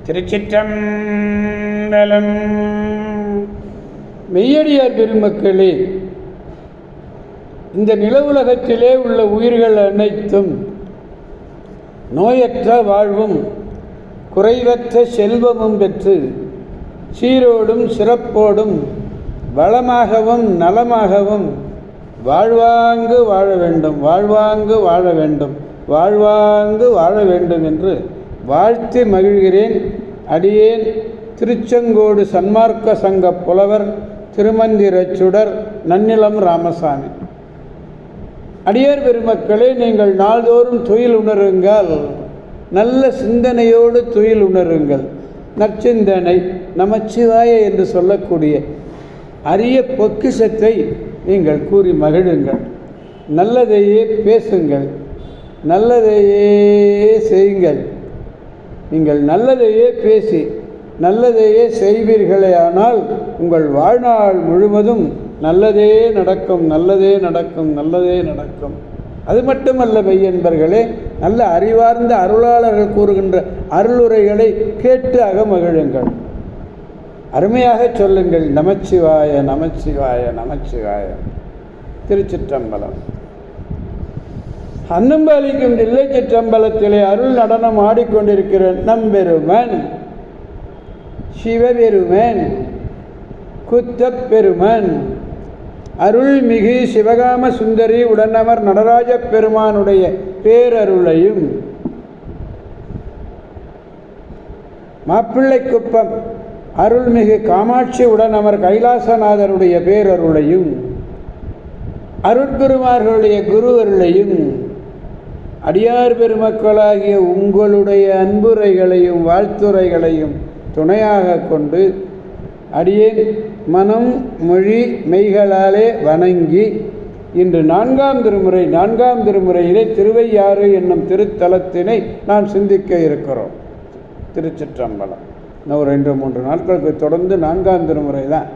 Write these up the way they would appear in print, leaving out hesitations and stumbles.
திருச்சிற்றம்பலம். மெய்யடியார் பெருமக்களே, இந்த நில உலகத்திலே உள்ள உயிர்கள் அனைத்தும் நோயற்ற வாழ்வும் குறைவற்ற செல்வமும் பெற்று சீரோடும் சிறப்போடும் வளமாகவும் நலமாகவும் வாழ்வாங்கு வாழ வேண்டும், வாழ்வாங்கு வாழ வேண்டும், வாழ்வாங்கு வாழ வேண்டும் என்று வாழ்த்தி மகிழ்கிறேன். அடியேன் திருச்செங்கோடு சன்மார்க்க சங்க புலவர் திருமந்திரச் சுடர் நன்னிலம் ராமசாமி. அடியார் பெருமக்களே, நீங்கள் நாள்தோறும் துயில் உணருங்கள், நல்ல சிந்தனையோடு துயில் உணருங்கள். நற்சிந்தனை, நமச்சிவாய என்று சொல்லக்கூடிய அரிய பொக்கிஷத்தை நீங்கள் கூறி மகிழுங்கள். நல்லதையே பேசுங்கள், நல்லதையே செய்யுங்கள். நீங்கள் நல்லதையே பேசி நல்லதையே செய்வீர்களே ஆனால் உங்கள் வாழ்நாள் முழுவதும் நல்லதே நடக்கும், நல்லதே நடக்கும், நல்லதே நடக்கும். அது மட்டுமல்ல மெய்யன்பர்களே, நல்ல அறிவார்ந்த அருளாளர்கள் கூறுகின்ற அருளுரைகளை கேட்டு அகமகிழுங்கள். அருமையாக சொல்லுங்கள், நமச்சிவாய நமச்சிவாய நமச்சிவாய. திருச்சிற்றம்பலம். அன்னம்பாலிக்கும் தில்லை சிற்றம்பலத்திலே அருள் நடனம் ஆடிக்கொண்டிருக்கிற நம்பெருமன் சிவபெருமன் குத்தப்பெருமன் அருள்மிகு சிவகாம சுந்தரி உடனமர் நடராஜ பெருமானுடைய பேரருளையும், மாப்பிள்ளைக்குப்பம் அருள்மிகு காமாட்சி உடனமர் கைலாசநாதருடைய பேரருளையும், அருட்பெருமார்களுடைய குரு அருளையும், அடியார் பெருமக்களாகிய உங்களுடைய அன்புரைகளையும் வாழ்த்துரைகளையும் துணையாக கொண்டு அடியேன் மனம் மொழி மெய்களாலே வணங்கி இன்று நான்காம் திருமுறையிலே திருவையாறு என்னும் திருத்தலத்தினை நான் சிந்திக்க இருக்கிறோம். திருச்சிற்றம்பலம். இன்னும் ஒரு 2-3 நாட்களுக்கு தொடர்ந்து நான்காம் திருமுறை தான்.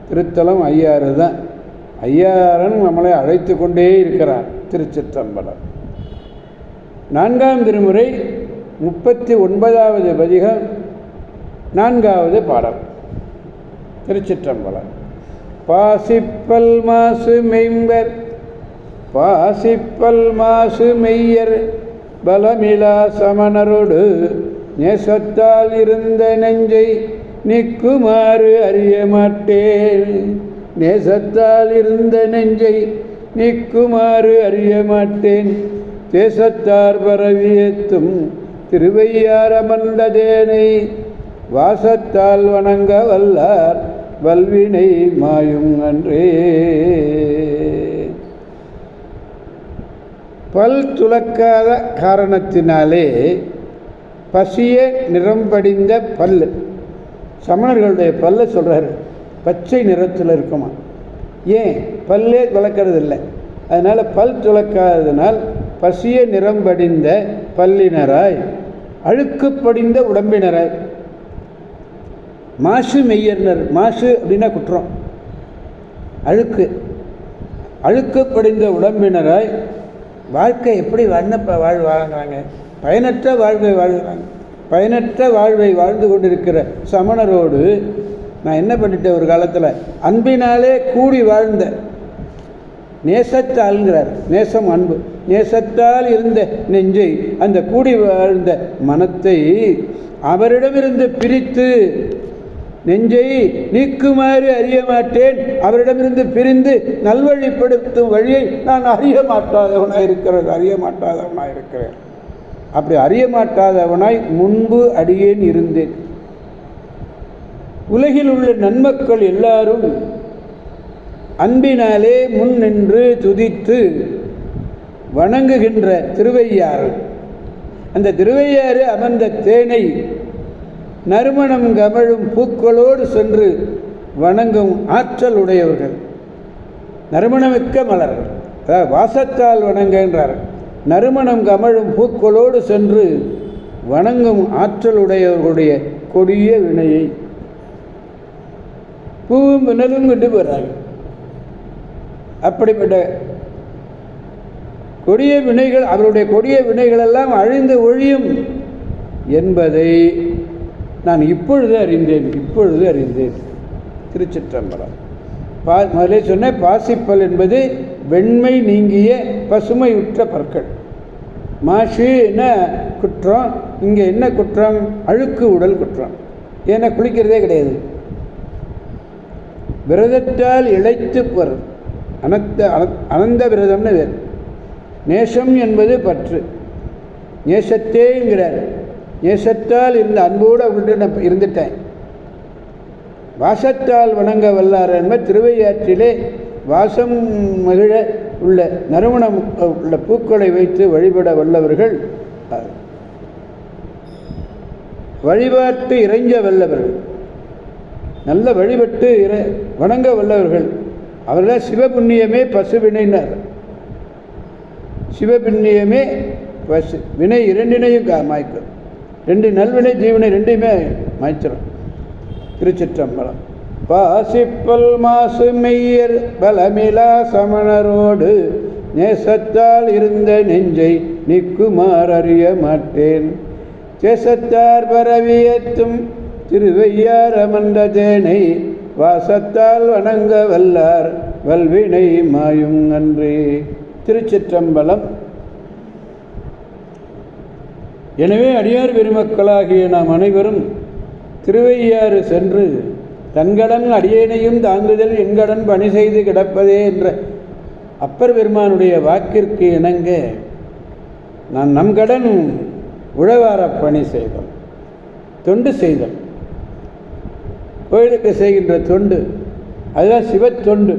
திருத்தலம் ஐயாறு தான். ஐயாரன் நம்மளை அழைத்து கொண்டே இருக்கிறார். திருச்சிற்றம்பலம். நான்காம் திருமுறை 39வது பதிகம், 4வது பாடல். திருச்சிற்றம்பலம். பாசிப்பல் மாசு மெய்ம்பர் பாசிப்பல் மாசு மெய்யர் பலமிலா சமணரோடு நேசத்தால் இருந்த நெஞ்சை நிற்குமாறு அறிய மாட்டேன், நேசத்தால் இருந்த நெஞ்சை நிற்குமாறு அறிய மாட்டேன். தேசத்தார் பரவியத்தும் திருவையார் அமர்ந்ததேனை வாசத்தால் வணங்க வல்லார் வல்வினை மாயும் அன்றே. பல் துலக்காத காரணத்தினாலே பசிய நிறம் படிந்த பல்லு. சமணர்களுடைய பல்ல சொல்கிறாரு, பச்சை நிறத்தில் இருக்குமா. ஏன்? பல்லே துலக்கிறது இல்லை, அதனால் பல் துலக்காததினால் பசிய நிறம் படிந்த பல்லினராய் அழுக்கு படிந்த உடம்பினராய். மாசு மெய்யர்னர். மாசு அப்படின்னா குற்றம், அழுக்கு. அழுக்கு படிந்த உடம்பினராய் வாழ்க்கை எப்படி வாழ்வாங்க? பயனற்ற வாழ்வை வாழ்கிறாங்க. பயனற்ற வாழ்வை வாழ்ந்து கொண்டிருக்கிற சமணரோடு நான் என்ன பண்ணிட்டேன், ஒரு காலத்தில் அன்பினாலே கூடி வாழ்ந்த நேசத்தால்ங்கிறார். நேசம் அன்பு. நேசத்தால் இருந்த நெஞ்சை, அந்த கூடி வாழ்ந்த மனத்தை அவரிடமிருந்து பிரித்து நெஞ்சை நீக்குமாறு அறிய மாட்டேன். அவரிடமிருந்து பிரிந்து நல்வழிப்படுத்தும் வழியை நான் அறிய மாட்டாதவனாய் இருக்கிறேன். அப்படி அறிய மாட்டாதவனாய் முன்பு அடியேன் இருந்தேன். உலகில் உள்ள நன்மக்கள் எல்லாரும் அன்பினாலே முன் நின்று துதித்து வணங்குகின்ற திருவையாறு. அந்த திருவையாறு அமர்ந்த தேனை நறுமணம் கமழும் பூக்களோடு சென்று வணங்கும் ஆற்றல் உடையவர்கள். நறுமணமிக்க மலர்கள், வாசத்தால் வணங்குகின்றார். நறுமணம் கமழும் பூக்களோடு சென்று வணங்கும் ஆற்றல் உடையவர்களுடைய கொடிய வினையை பூவும் வினலும் கொண்டு போகிறாங்க. அப்படிப்பட்ட கொடிய வினைகள், அவருடைய கொடிய வினைகளெல்லாம் அழிந்து ஒழியும் என்பதை நான் இப்பொழுது அறிந்தேன். திருச்சிற்றம்பலம். முதலே சொன்ன பாசிப்பல் என்பது வெண்மை நீங்கிய பசுமையுற்ற பற்கள். மாசு என்ன குற்றம், இங்கே என்ன குற்றம்? அழுக்கு உடல் குற்றம். ஏன்னா குளிக்கிறதே கிடையாது. விரதத்தால் இழைத்து போகிறது. அனந்த விரதம்னு வேறு. நேசம் என்பது பற்று. நேசத்தேங்கிறார். நேசத்தால் இருந்த அன்போடு அவங்கள்ட்ட நான் இருந்துட்டேன். வாசத்தால் வணங்க வல்லார் என்பது திருவையாற்றிலே வாசம் மகிழ உள்ள நறுமணம் உள்ள பூக்களை வைத்து வழிபட வல்லவர்கள், வழிபாட்டு இறைஞ்ச வல்லவர்கள், நல்ல வழிபட்டு வணங்க வல்லவர்கள். அவர்கள் சிவபுண்ணியமே பசுவினைனார். சிவபுண்ணியமே பசு வினை இரண்டினையும் மாய்க்கும். ரெண்டு நல்வினை ஜீவனை ரெண்டையுமே மாய்ச்சிடும். திருச்சிற்றம்பலம். பாசிப்பல் மாசு மெய்யர் பலமிலா சமணரோடு நேசத்தால் இருந்த நெஞ்சை நீக்குமாறு அறிய மாட்டேன். தேசத்தார் பரவியத்தும் திருவையார் அமர்ந்த தேனை வாசத்தால் வணங்க வல்லார் வல்வினை மாயும் அன்றே. திருச்சிற்றம்பலம். எனவே அடியார் பெருமக்களாகிய நாம் அனைவரும் திருவையாறு சென்று தன்கடன் அடியேனையும் தாங்குதல் என்கடன் பணி செய்து கிடப்பதே என்ற அப்பர் பெருமானுடைய வாக்கிற்கு இணங்க நான் நம் கடன் உழவார பணி செய்தோம். தொண்டு செய்தல், கோயிலுக்கு செய்கின்ற தொண்டு, அதுதான் சிவத்தொண்டு.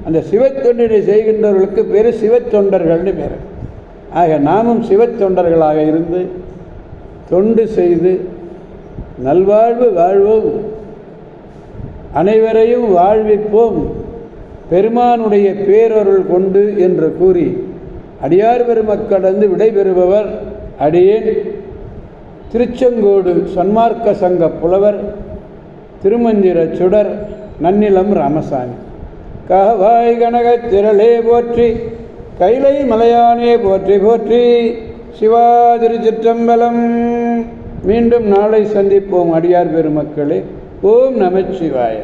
அந்த சிவத்தொண்டினை செய்கின்றவர்களுக்கு பேர் சிவத்தொண்டர்கள்னு பேர். ஆக நாமும் சிவத்தொண்டர்களாக இருந்து தொண்டு செய்து நல்வாழ்வு வாழ்வோம், அனைவரையும் வாழ்விப்போம், பெருமானுடைய பேரருள் கொண்டு என்று கூறி அடியார் பெருமக்களந்து விடைபெறுபவர் அடியேன் திருச்செங்கோடு சன்மார்க்க சங்க புலவர் திருமந்திர சுடர் நன்னிலம் ராமசாமி. கவாய் கனகத் திரளே போற்றி, கைலை மலையானே போற்றி போற்றி. சிவா திருச்சிற்றம்பலம். மீண்டும் நாளை சந்திப்போம் அடியார் பெருமக்களே. ஓம் நமச்சிவாய.